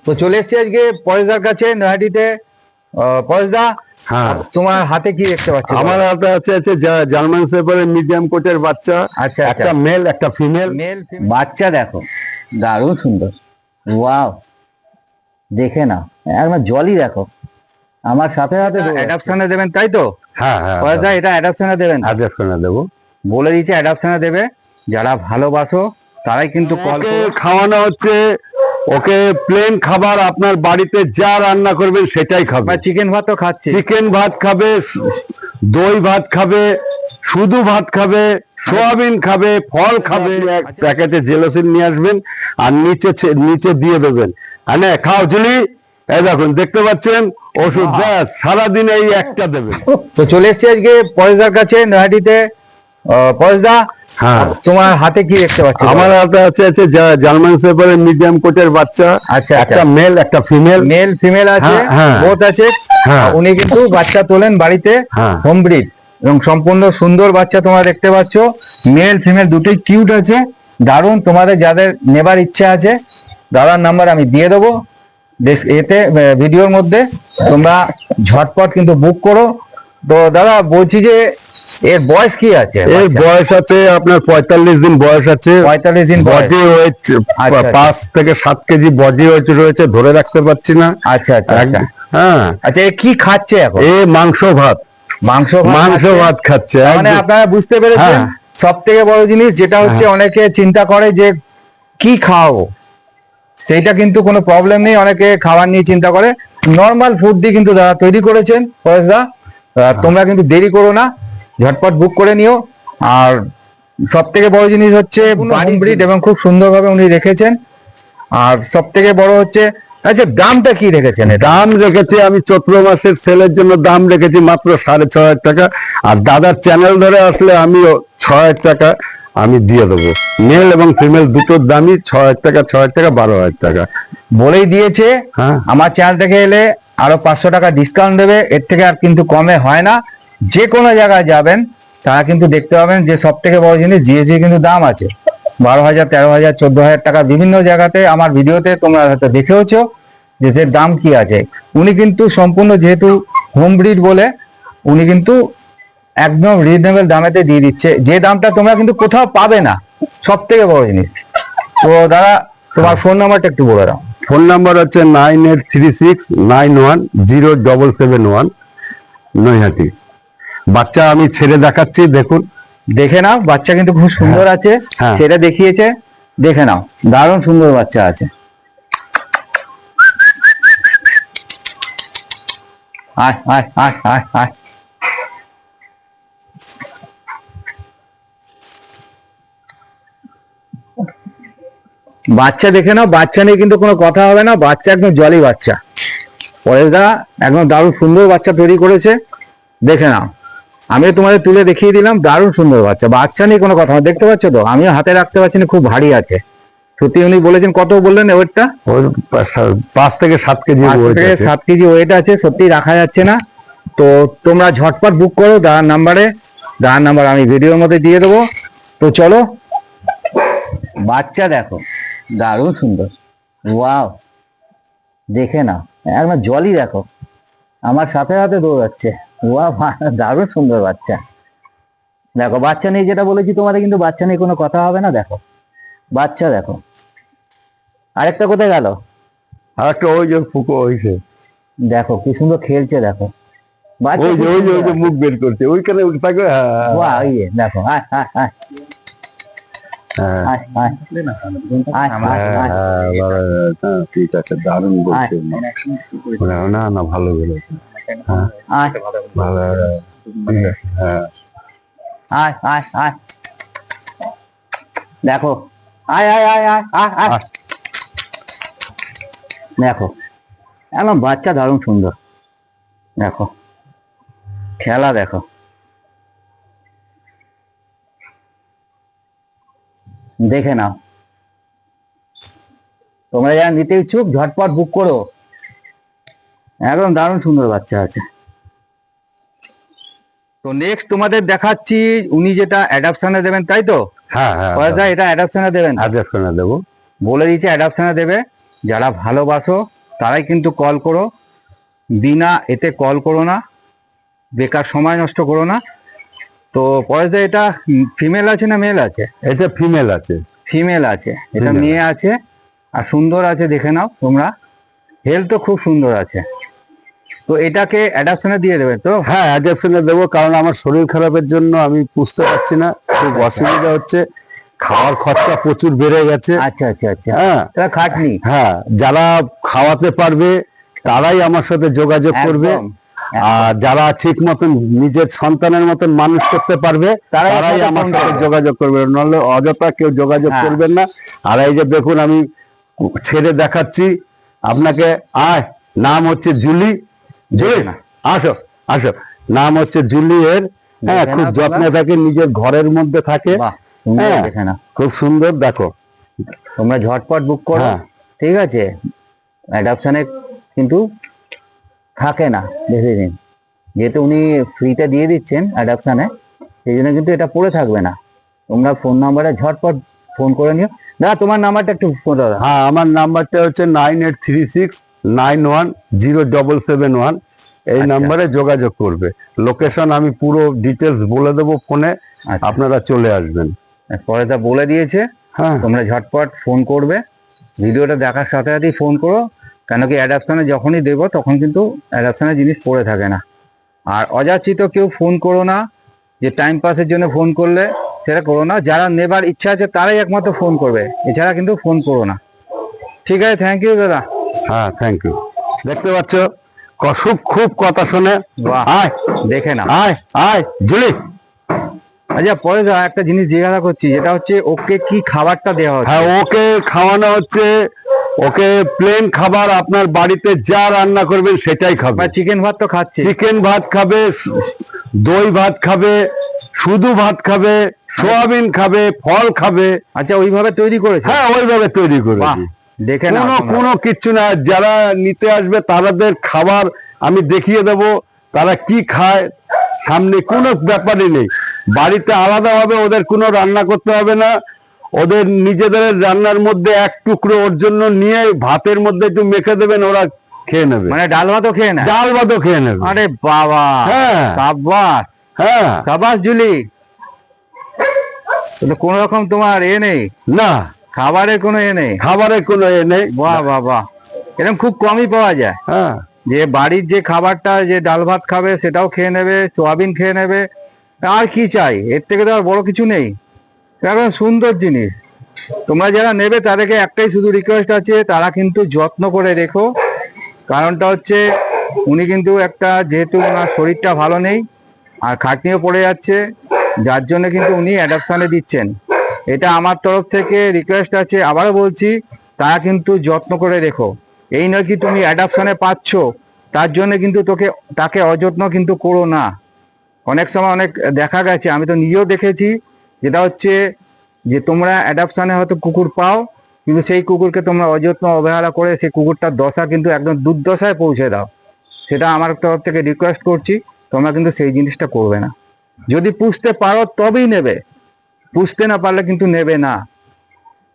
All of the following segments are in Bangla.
তো চলে এসেছি আজকে পরেশদার কাছে নৈহাটিতে। পরেশদা, হ্যাঁ, তোমার হাতে কি দেখতে পাচ্ছি? আমার হাতে আছে জার্মান শেফার্ডের মিডিয়াম কোটের বাচ্চা। আচ্ছা, একটা মেল একটা ফিমেল। বাচ্চা দেখো, দারুণ সুন্দর। ওয়াও, দেখে না, একবার জলই দেখো। আমার সাথে সাথে অ্যাডাপশনে দেবেন, তাই তো? হ্যাঁ হ্যাঁ, পরেশদা, এটা অ্যাডাপশনে দেবেন? অ্যাডাপশনে দেবো, বলে দিচ্ছে অ্যাডাপশনে দেবে। যারা ভালোবাসো তারাই কিন্তু কল ওকে খাওয়ানো হচ্ছে। ওকে প্লেন খাবার আপনার বাড়িতে যা রান্না করবেন সেটাই খাবে। চিকেন ভাত তো খাচ্ছে, চিকেন ভাত খাবে, দই ভাত খাবে, শুধু ভাত খাবে, সোয়াবিন খাবে, ফল খাবে। এক প্যাকেটে জেলোসিন নিয়ে আসবেন আর নিচে দিয়ে দেবেন। হ্যাঁ, খাও জুলি, এই দেখুন দেখতে পাচ্ছেন ওষুধ, ব্যাস সারাদিন এই একটা দেবেন। তো চলে এসেছি আজকে পরেশদার কাছে নৈহাটিতে। পরেশদা, হ্যাঁ, তোমার হাতে কি দেখতে পাচ্ছি? আমার হাতে আছে জার্মান শেফার্ডের মিডিয়াম কোটের বাচ্চা। আচ্ছা, একটা মেল একটা ফিমেল। মেল ফিমেল আছে, বোথ আছে। উনি কিন্তু বাচ্চা তোলেন বাড়িতে, হোম ব্রিড, এবং সম্পূর্ণ সুন্দর বাচ্চা তোমরা দেখতে পাচ্ছ। মেল ফিমেল দুটোই কিউট আছে, দারুণ। তোমাদের যাদের নেবার ইচ্ছা আছে, দাদার নাম্বার আমি দিয়ে দেবো এতে ভিডিওর মধ্যে, তোমরা ঝটপট কিন্তু বুক করো। তো দাদা বলছি যে এর বয়স কি আছে? এর বয়স আছে আপনার 45 দিন বয়স আছে। 45 দিন বডি ওয়েট 5 থেকে 7 কেজি বডি ওয়েট রয়েছে, ধরে রাখতে পারছি না। আচ্ছা আচ্ছা আচ্ছা, হ্যাঁ। আচ্ছা, এ কি খাচ্ছে এখন? এ মাংস ভাত খাচ্ছে। মানে আপনারা বুঝতে পেরেছেন, সব থেকে বড় জিনিস যেটা হচ্ছে, অনেকে চিন্তা করে যে কি খাওয়াবো, সেইটা কিন্তু কোনো প্রবলেম নেই। অনেকে খাবার নিয়ে চিন্তা করে, নর্মাল ফুড দিয়ে কিন্তু দাদা তৈরি করেছেন। পরেশদা, তোমরা কিন্তু দেরি করো না, ঝটপট বুক করে নিও। আর সব থেকে বড় জিনিস হচ্ছে হোম ব্রিড, এবং খুব সুন্দরভাবে উনি রেখেছেন। আর সব থেকে বড় হচ্ছে, আচ্ছা দামটা কি রেখেছেন? দাম রেখেছি আমি চৈত্র মাসের সেলের জন্য দাম রেখেছি মাত্র 6,500 টাকা। আর দাদার চ্যানেল ধরে আসলে আমি 6,000 টাকা আমি দিয়ে দেবো। মেল এবং ফিমেল দুটোর দামই 6,000 টাকা, 6,000 টাকা, 12,000 টাকা বলেই দিয়েছে। আমার চ্যানেল থেকে এলে আরো 500 টাকা ডিসকাউন্ট দেবে, এর থেকে আর কিন্তু কমে হয় না। যে কোনো জায়গায় যাবেন তারা কিন্তু দেখতে পাবেন যে সব থেকে বড় জিনিস জিএসটি কিন্তু দাম আছে 12,000, 13,000, 14,000 টাকা। বিভিন্ন জায়গাতে আমার ভিডিওতে তোমরা হয়তো দেখেওছো যে এর দাম কি আছে। উনি কিন্তু সম্পূর্ণ, যেহেতু হোম ব্রিড বলে, উনি কিন্তু একদম রিজনেবল দামেতে দিয়ে দিচ্ছে, যে দামটা তোমরা কিন্তু কোথাও পাবে না। সব থেকে বড় জিনিস। তো দাদা, তোমার ফোন নাম্বারটা একটু বলে দাও। ফোন নাম্বার হচ্ছে 9836910771, নৈহাটি। বাচ্চা আমি ছেড়ে দেখাচ্ছি, দেখুন, দেখে নাও। বাচ্চা কিন্তু খুব সুন্দর আছে, সেটা দেখিয়েছে, দেখে নাও, দারুণ সুন্দর বাচ্চা আছে। আয় আয় আয় আয় আয়, বাচ্চা দেখে নাও। বাচ্চা নিয়ে কিন্তু কোনো কথা হবে না, বাচ্চা একদম জলি বাচ্চা। পরেশদা একদম দারুণ সুন্দর বাচ্চা তৈরি করেছে, দেখে নাও। আমি তোমাদের তুলে দেখিয়ে দিলাম, দারুণ সুন্দর বাচ্চা। বাচ্চা নিয়ে কোনো কথা, দেখতে পাচ্ছ তো, আমিও হাতে রাখতে পারছি না, খুব ভারী আছে সত্যি। উনি বলেছেন, কত বললেন ওয়েটটা? 5 থেকে 7 কেজি, 7 কেজি ওয়েট আছে, সত্যি রাখা যাচ্ছে না। তো তোমরা ঝটপট বুক করো দাদার নাম্বারে, দাদার নাম্বার আমি ভিডিওর মধ্যে দিয়ে দেবো। তো চলো, বাচ্চা দেখো, দারুণ সুন্দর। ওয়াও, দেখে নাও, একবার জলই দেখো, আমার সাথে সাথে দৌড়াচ্ছে। ওয়াও, দারুণ সুন্দর বাচ্চা। দেখো, বাচ্চা নেই যেটা বলেছি তোমাদের, কিন্তু বাচ্চা নেই কোনো কথা হবে না। দেখো বাচ্চা দেখো। আরেকটা কোথায় গেল? আরেকটা ওই যে ফুকো হয়েছে, দেখো কি সুন্দর খেলছে। দেখো মুখ বের করছে ওইখানে। দেখো, ঠিক আছে, দারুণ বলছে। না না, ভালো বলেছে। দেখো, আয় আয় আয় আয় আয় আয়, দেখো একদম বাচ্চা দারুণ সুন্দর। দেখো খেলা, দেখো দেখে নাও। তোমরা যারা নিতে ইচ্ছুক ঝটপট বুক করো, একদম দারুণ সুন্দর বাচ্চা আছে। তো নেক্সট তোমাদের দেখাচ্ছি, উনি যেটা অ্যাডাপশনে দেবেন, তাই তো? হ্যাঁ হ্যাঁ, এটা অ্যাডাপশনে দেবেন? অ্যাডাপশনে দেবো, বলে দিয়েছে অ্যাডাপশনে দেবে। যারা ভালোবাসো তারাই কিন্তু কল করো, বিনা এতে কল করো না, বেকার সময় নষ্ট করো না। তো পরেশদা এটা ফিমেল আছে না মেল আছে? এটা ফিমেল আছে। ফিমেল আছে, এটা Female মেয়ে আছে, আর সুন্দর আছে, দেখে নাও তোমরা, হেলথ তো খুব সুন্দর আছে। তো এটাকে অ্যাডাপশনে দিয়ে দেবে তো? হ্যাঁ, অ্যাডাপশনে দেবো, কারণ আমার শরীর খারাপের জন্য আমি পুষতে পারছি না, খুব অসুবিধা হচ্ছে, খাওয়ার খরচা প্রচুর বেড়ে গেছে। আচ্ছা আচ্ছা আচ্ছা, হ্যাঁ তাহলে খাটনি। হ্যাঁ, যারা খাওয়াতে পারবে তারাই আমার সাথে যোগাযোগ করবে, একদম, আর যারা ঠিক মতন নিজের সন্তানের মতন মানুষ করতে পারবে তারাই তারাই আমার phone সাথে করবে। যোগাযোগ করবে, নাহলে অযথা কেউ যোগাযোগ হ্যাঁ। করবেন না। আর এই যে দেখুন, আমি ছেড়ে দেখাচ্ছি আপনাকে। আয়, নাম হচ্ছে জুলি। জুলি, না। আসো আসো, নাম হচ্ছে জুলি এর। হ্যাঁ, দেখে খুব নাও যত্নে তোমরা। থাকে, নিজের ঘরের মধ্যে থাকে। বাহ, সুন্দর, হ্যাঁ, দেখে না। খুব সুন্দর, দেখো। তোমরা ঝটপট বুক করো, হ্যাঁ। ঠিক আছে? অ্যাডাপশনে কিন্তু থাকে না বেশি দিন, যেহেতু উনি ফ্রিতে দিয়ে দিচ্ছেন অ্যাডাপশনে, সেই জন্য কিন্তু এটা পড়ে থাকবে না। তোমরা ফোন নাম্বারে ঝটপট ফোন করে নিও। দাদা তোমার নাম্বারটা একটু ফোন দাদা। হ্যাঁ, আমার নাম্বারটা হচ্ছে 9836910771। এই আচ্ছা। নাম্বারে যোগাযোগ করবে। লোকেশন আমি পুরো ডিটেলস বলে দেবো ফোনে, আচ্ছা। আপনারা চলে আসবেন। পরে তা বলে দিয়েছে, হ্যাঁ তোমরা ঝটপট ফোন করবে, ভিডিওটা দেখার সাথে সাথেই ফোন করো, কেন কি অ্যাডাপশনে যখনই দেবো তখন কিন্তু অ্যাডাপশনের জিনিস পড়ে থাকে না। আর অযাচিত কেউ ফোন করো না, যে টাইম পাসের জন্য ফোন করলে সেটা করো না। যারা নেবার ইচ্ছা আছে তারাই একমাত্র ফোন করবে, এছাড়া কিন্তু ফোন করো না। ঠিক আছে, থ্যাংক ইউ দাদা। হ্যাঁ, থ্যাংক ইউ। দেখতে পাচ্ছ খুব খুব কথা শোনে। বাহ, আয় দেখে না। আয় আয় জুলি। আচ্ছা, পরে দাদা একটা জিনিস জিজ্ঞাসা করছি, যেটা হচ্ছে ওকে কি খাবারটা দেওয়া হচ্ছে? হ্যাঁ, ওকে খাওয়ানো হচ্ছে, ওকে প্লেন খাবার, আপনার বাড়িতে যা রান্না করবেন সেটাই খাবে। চিকেন ভাত তো খাচ্ছে? চিকেন ভাত খাবে, দই ভাত খাবে, শুধু ভাত খাবে, সোয়াবিন খাবে, ফল খাবে। আচ্ছা, ওইভাবে তৈরি করেছে? হ্যাঁ, ওইভাবে তৈরি বাহ, করেছি। দেখে না। কোনো কিচ্ছু না, যারা নিতে আসবে তাদের খাবার আমি দেখিয়ে দেব, তারা কি খায় সামনে, কোনো ব্যাপারই নেই। বাড়িতে আলাদা হবে, ওদের কোনো রান্না করতে হবে না, ওদের নিজেদের রান্নার মধ্যে এক টুকরো ওর জন্য নিয়ে ভাতের মধ্যে একটু মেখে দেবেন, ওরা খেয়ে নেবে। মানে ডাল ভাতও খেয়ে না? ডাল ভাতও খেয়ে নেবে। আরে বাবা, হ্যাঁ। সাবাস, হ্যাঁ, সাবাস জুলি। কিন্তু কোন রকম তোমার নেই, না খাবারের কোনো নেই? খাবারের কোনো নেই। বাহ বাহ বাহ, এরকম খুব কমই পাওয়া যায়, হ্যাঁ, যে বাড়ির যে খাবারটা, যে ডাল ভাত খাবে সেটাও খেয়ে নেবে, সোয়াবিন খেয়ে নেবে, আর কি চাই? এর থেকে তো আর বড় কিছু নেই। এখন সুন্দর জিনিস, তোমরা যারা নেবে তাদেরকে একটাই শুধু রিকোয়েস্ট আছে, তারা কিন্তু যত্ন করে রেখো। কারণটা হচ্ছে উনি কিন্তু একটা, যেহেতু ওনার শরীরটা ভালো নেই আর খাটনিও পড়ে যাচ্ছে, যার জন্য কিন্তু উনি অ্যাডাপশনে দিচ্ছেন। এটা আমার তরফ থেকে রিকোয়েস্ট আছে, আবারও বলছি, তারা কিন্তু যত্ন করে রেখো। এই নয় কি তুমি অ্যাডাপশনে পাচ্ছ তার জন্য কিন্তু তাকে অযত্ন কিন্তু করো না। অনেক সময় অনেক দেখা গেছে, আমি তো নিজেও দেখেছি, যেটা হচ্ছে যে তোমরা অ্যাডাপশনে হয়তো কুকুর পাও, কিন্তু সেই কুকুরকে তোমরা অযত্ন অবহেলা করে সেই কুকুরটার দশা কিন্তু একদম দুর্দশায় পৌঁছে দাও। সেটা আমার তরফ থেকে রিকোয়েস্ট করছি, তোমরা কিন্তু সেই জিনিসটা করবে না। যদি পুষতে পারো তবেই নেবে, পুষতে না পারলে কিন্তু নেবে না,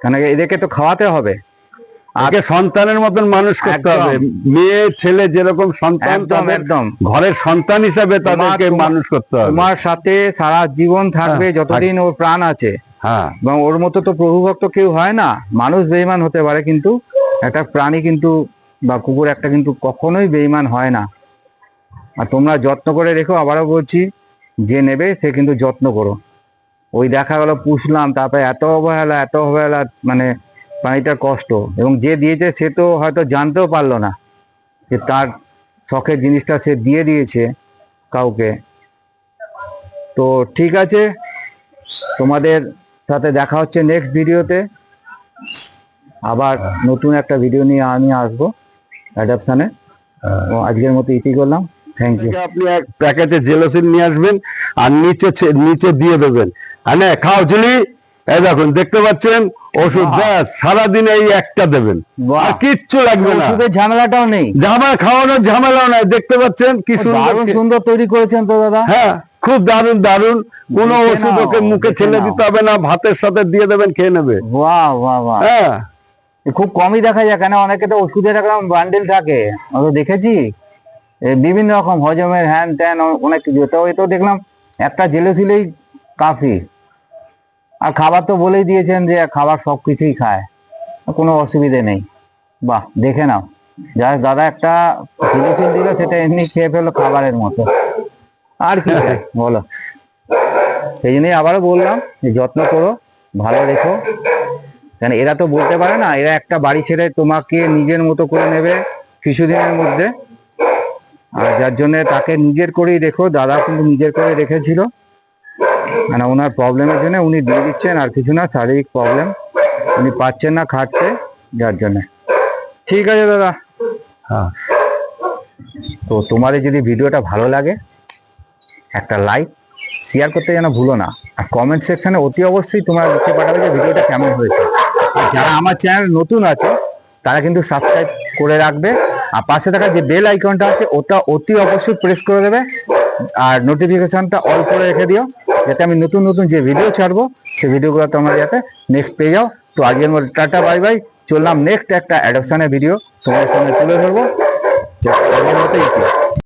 কেন এদেরকে তো খাওয়াতে হবে। আগে সন্তানের মতন মানুষ করতে একদম। হবে। মেয়ে ছেলে যেরকম সন্তান, একদম তাদের একদম, ঘরের সন্তান হিসাবে তাদেরকে মানুষ করতে হবে। তোমার সাথে সারা জীবন থাকবে হ্যাঁ, যতদিন ওর প্রাণ আছে। হ্যাঁ, এবং ওর মতো তো প্রভুভক্ত কেউ হয় না। মানুষ বেঈমান হতে পারে, কিন্তু একটা প্রাণী কিন্তু, বা কুকুর একটা কিন্তু কখনোই বেঈমান হয় না। আর তোমরা যত্ন করে রেখো, আবারও বলছি, যে নেবে সে কিন্তু যত্ন করো। ওই দেখা গেল পুষলাম, তারপরে এত অবহেলা, মানে প্রাণীটার কষ্ট, এবং যে দিয়েছে সে তো হয়তো জানতেও পারলো না যে তার শখের জিনিসটা সে দিয়ে দিয়েছে কাউকে। তো ঠিক আছে, তোমাদের সাথে দেখা হচ্ছে নেক্সট ভিডিওতে। আবার নতুন একটা ভিডিও নিয়ে আমি আসবো অ্যাডাপশনে। তো আজকের মতো ইতি করলাম, থ্যাংক ইউ। আপনি এক প্যাকেটে জেলোসিন নিয়ে আসবেন, আর নিচে দিয়ে দেবেন। হ্যাঁ, খাও জুলি। এই দেখুন, দেখতে পাচ্ছেন ওষুধ, বাহ। ব্যাস সারাদিন এই একটা দেবেন, বাহ। আর কিচ্ছু লাগবে না। ওষুধের ঝামেলাটাও নেই, জামা খাওয়ানোর ঝামেলাও নাই। দেখতে পাচ্ছেন কি দারুণ সুন্দর। সুন্দর তৈরি করেছেন তো দাদা। হ্যাঁ, খুব দারুণ দারুণ। কোনো দেখে ওষুধ নাও, ওকে মুখে দেখে ঠেলে নাও। দিতে হবে না, ভাতের সাথে দিয়ে দেবেন, খেয়ে নেবে। বাহ বাহ বাহ, হ্যাঁ, খুব কমই দেখা যায়, কেন অনেকে তো ওষুধের একটা বান্ডেল থাকে, আমি তো দেখেছি বিভিন্ন রকম হজমের হ্যান ত্যান অনেক কিছু, তো এ তো দেখলাম একটা জেলোসিলেই কাফি। আর খাবার তো বলেই দিয়েছেন যে খাবার সবকিছুই খায়, কোনো অসুবিধে নেই। বাহ, দেখে নাও, যা দাদা একটা জেলোসিল দিল সেটা এমনি খেয়ে ফেলো খাবারের মতো, আর কি চাই বলো। সেই জন্যই আবারও বললাম যে যত্ন করো, ভালো রেখো, কেন এরা তো বলতে পারে না, এরা একটা বাড়ি ছেড়ে তোমাকে নিজের মতো করে নেবে কিছুদিনের মধ্যে। আর যার জন্য তাকে নিজের করেই রেখো, দাদা কিন্তু নিজের করে রেখেছিল, মানে ওনার প্রবলেমের জন্য উনি দিয়ে দিচ্ছেন, আর কিছু না, শারীরিক প্রবলেম, উনি পাচ্ছেন না খাটতে, যার জন্য। ঠিক আছে দাদা, হ্যাঁ, তো তোমাদের যদি ভিডিওটা ভালো লাগে একটা লাইক শেয়ার করতে যেন ভুলো না, আর কমেন্ট সেকশনে অতি অবশ্যই তোমরা লিখে পাঠাবে যে ভিডিওটা কেমন হয়েছে। আর যারা আমার চ্যানেল নতুন আছে তারা কিন্তু সাবস্ক্রাইব করে রাখবে, আর পাশে থাকা যে বেল আইকনটা আছে ওটা অতি অবশ্যই প্রেস করে দেবে, আর নোটিফিকেশনটা অল করে রেখে দিও, যাতে আমি নতুন নতুন যে ভিডিও ছাড়বো সেই ভিডিওগুলো তোমরা যাতে নেক্সট পেয়ে যাও। তো আজকের মধ্যে টাটা বাই বাই, চললাম নেক্সট একটা অ্যাডপশনের ভিডিও তোমাদের সামনে তুলে ধরবো। আজকের মতো